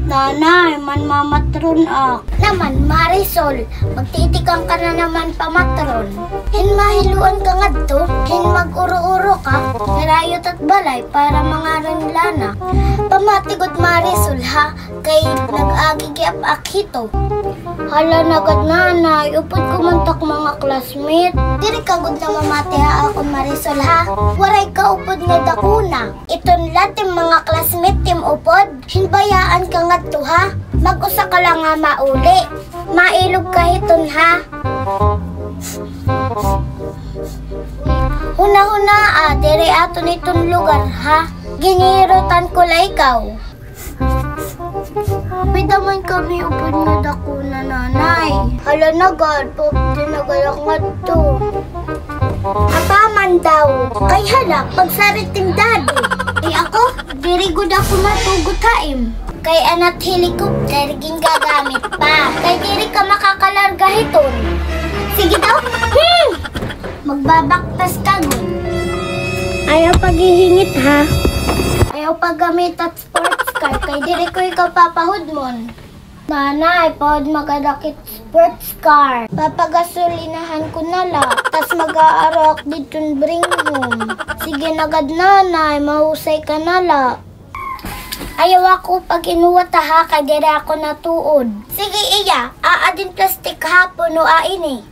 Nanay, man mamatron ak. Naman, Marisol, magtitikan ka na naman pamatron. Hin mahiluan ka nga to, hin mag-uro-uro ka, narayot at balay para mangaran lana. Pamatigod Marisol ha, kay nag-agigiap akito. Hala nagad nanay, upod kumuntak mga classmate. Diri kagod na mamati ha ako Marisol ha. Waray ka upod nga dakuna. Iton latim mga classmate tim upod. Hinbayaan ka nga to ha. Mag-usa ka lang nga mauli. Mailog ka hiton ha. Huna-huna diri ato nitong lugar ha. Ginirutan ko la ikaw. Pidaman kami upod nga dakuna nanay. Hala nagad, tinagayak nga to. Apaman daw, kay hala, pagsariting daddy. Ako, diri gud ako matugot haim. Kay anat helicopter ging gagamit pa. Kay diri ka makakalarga hiton. Sige daw, magbabaktas ka gud. Ayaw paghihingit ha. Ayaw paggamit at sports car. Kay diri ko ikaw papahudmon. Nanay, pod magadakit sports car. Papagasolinahan ko na la. Tas mag-aarok ditong bring home. Sige nagad nanay, mahusay ka na la. Ayaw ako pag inuwat ha, kay diri ako natuod. Sige iya, aadin plastik hapon o aini.